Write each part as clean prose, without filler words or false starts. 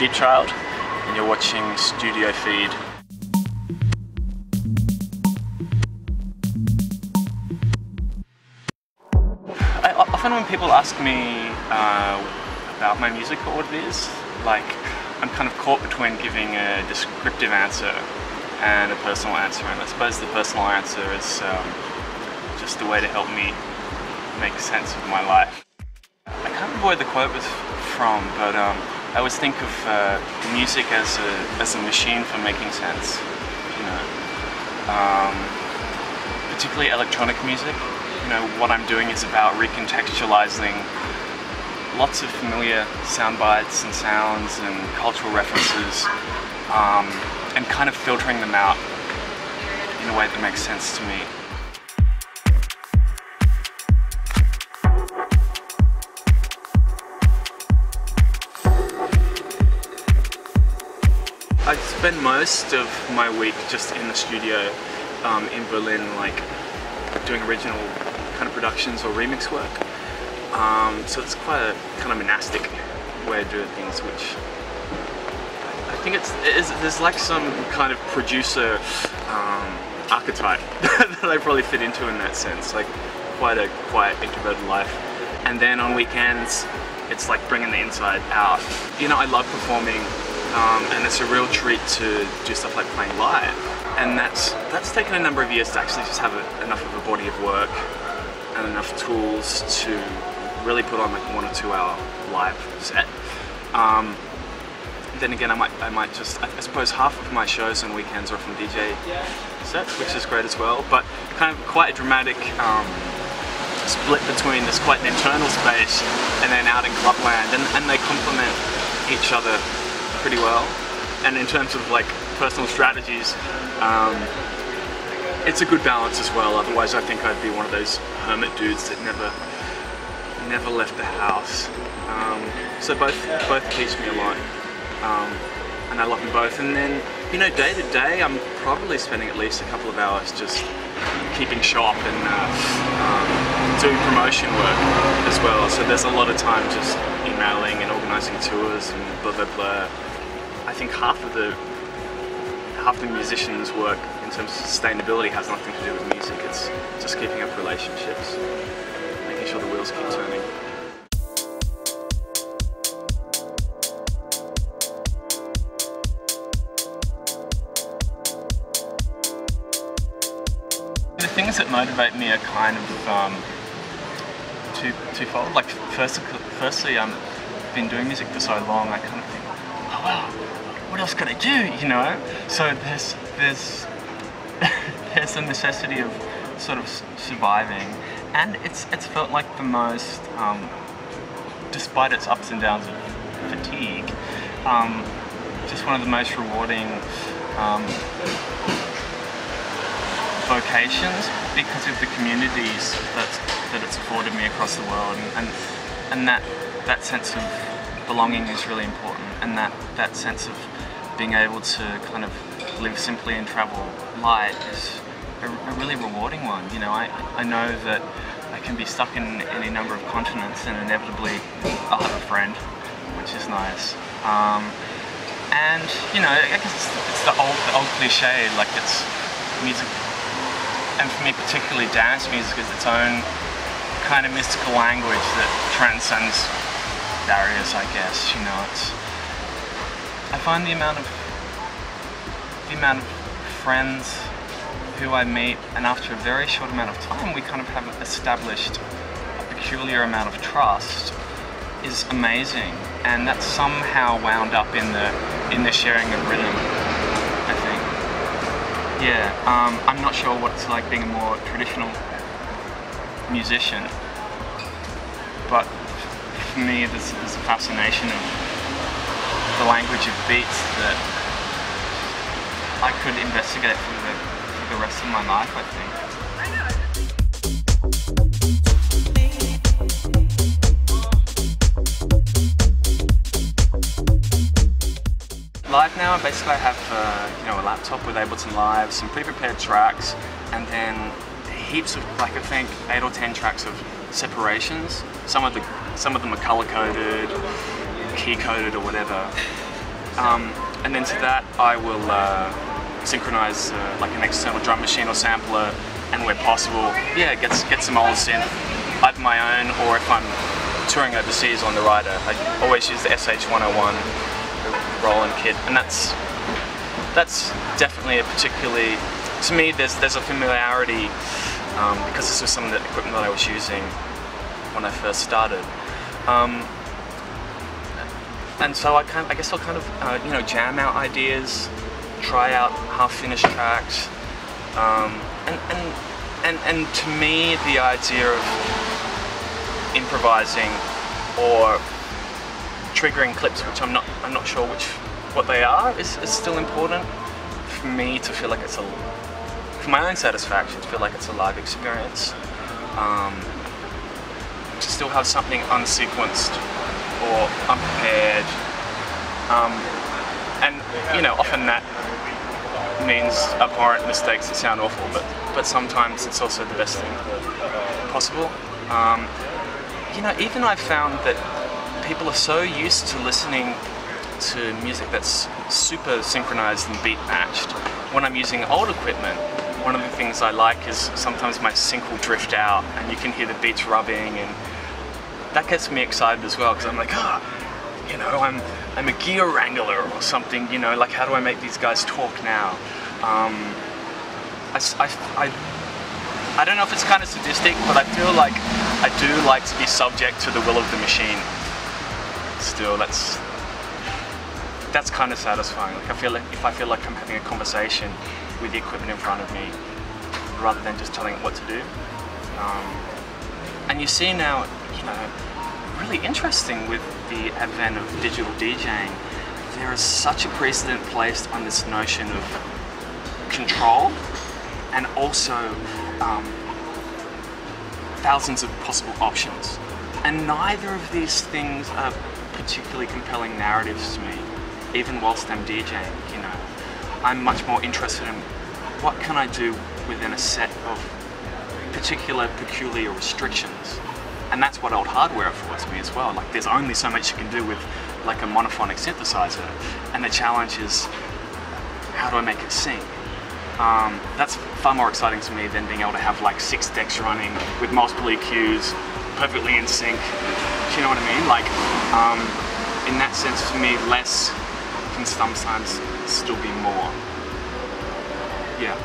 Deepchild, and you're watching Studio Feed. Often when people ask me about my music or what it is, like, I'm kind of caught between giving a descriptive answer and a personal answer, and I suppose the personal answer is just a way to help me make sense of my life. I can't remember where the quote was from, but I always think of music as a machine for making sense, you know. Particularly electronic music. You know, what I'm doing is about recontextualizing lots of familiar sound bites and sounds and cultural references, and kind of filtering them out in a way that makes sense to me. I spend most of my week just in the studio in Berlin, like doing original kind of productions or remix work. So it's quite a kind of monastic way of doing things, which I think there's like some kind of producer archetype that I probably fit into in that sense, like quite a quiet, introverted life. And then on weekends, it's like bringing the inside out. You know, I love performing, and it's a real treat to do stuff like playing live. And that's taken a number of years to actually just have enough of a body of work and enough tools to really put on like 1 or 2 hour live set. Then again, I might just, I suppose half of my shows on weekends are from DJ sets, which is great as well, but kind of quite a dramatic split between this quite an internal space and then out in clubland, and they complement each other pretty well. And in terms of like personal strategies, it's a good balance as well. Otherwise, I think I'd be one of those hermit dudes that never left the house. So both teach me a lot, and I love them both. And then, you know, day to day, I'm probably spending at least a couple of hours just keeping shop and doing promotion work as well. So there's a lot of time just emailing and organising tours and blah blah blah. I think half the musician's work in terms of sustainability has nothing to do with music. It's just keeping up relationships, making sure the wheels keep turning. The things that motivate me are kind of twofold. Like firstly, I've been doing music for so long, I kind of think, oh wow, what else can I do, you know? So there's the necessity of sort of surviving, and it's felt like the most, despite its ups and downs of fatigue, just one of the most rewarding vocations because of the communities that it's afforded me across the world, and that sense of belonging is really important, and that sense of being able to kind of live simply and travel light is a really rewarding one. You know, I know that I can be stuck in any number of continents and inevitably I'll have a friend, which is nice. And you know, I guess it's the old cliche, like it's music, and for me particularly dance music is its own kind of mystical language that transcends barriers, I guess. You know, I find the amount of friends who I meet, and after a very short amount of time we kind of have established a peculiar amount of trust, is amazing, and that's somehow wound up in the sharing of rhythm, I think. Yeah, I'm not sure what it's like being a more traditional musician, but for me there's a fascination of the language of beats that I could investigate for the rest of my life, I think. Live now, basically I have you know, a laptop with Ableton Live, some pre-prepared tracks, and then heaps of, like I think 8 or 10 tracks of separations. Some of them are color-coded, key-coded or whatever. And then to that I will synchronize like an external drum machine or sampler, and where possible, yeah, get some old synth, either my own or if I'm touring overseas on the rider, I always use the SH-101, the Roland kit, and that's definitely a particularly, to me there's a familiarity because this was some of the equipment that I was using when I first started. And so I guess I'll kind of you know, jam out ideas, try out half-finished tracks, and to me the idea of improvising or triggering clips, which I'm not sure what they are, is still important for me to feel like it's for my own satisfaction, to feel like it's a live experience. To still have something unsequenced or unprepared, and you know, often that means abhorrent mistakes that sound awful, but sometimes it's also the best thing possible. You know, even I've found that people are so used to listening to music that's super synchronized and beat matched. When I'm using old equipment, one of the things I like is sometimes my sync will drift out and you can hear the beats rubbing, and that gets me excited as well, because I'm like, you know, I'm a gear wrangler or something, you know, like how do I make these guys talk now? I don't know if it's kind of sadistic, but I feel like I do like to be subject to the will of the machine. Still, that's kind of satisfying. Like if I feel like I'm having a conversation with the equipment in front of me, rather than just telling it what to do. And you see now, you know, really interesting with the advent of digital DJing, there is such a precedent placed on this notion of control and also thousands of possible options. And neither of these things are particularly compelling narratives to me, even whilst I'm DJing, you know. I'm much more interested in what can I do within a set of peculiar restrictions. And that's what old hardware affords me as well. Like, there's only so much you can do with like a monophonic synthesizer, and the challenge is, how do I make it sing? That's far more exciting to me than being able to have like 6 decks running with multiple EQs, perfectly in sync. Do you know what I mean? Like, in that sense, for me, less can sometimes still be more. Yeah.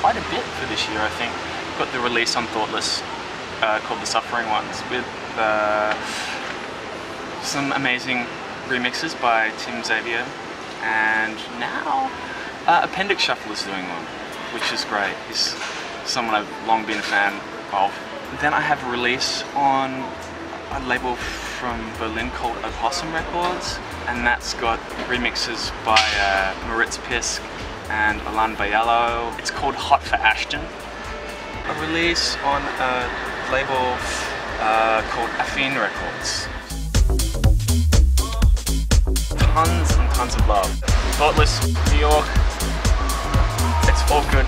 Quite a bit for this year, I think. Got the release on Thoughtless called The Suffering Ones, with some amazing remixes by Tim Xavier, and now Appendix Shuffle is doing one, which is great. He's someone I've long been a fan of. Then I have a release on a label from Berlin called Opossum Records, and that's got remixes by Moritz Pisk and Alan Bayalo. It's called Hot for Ashton. A release on a label called Affine Records. Tons and tons of love. Thoughtless, New York, it's all good.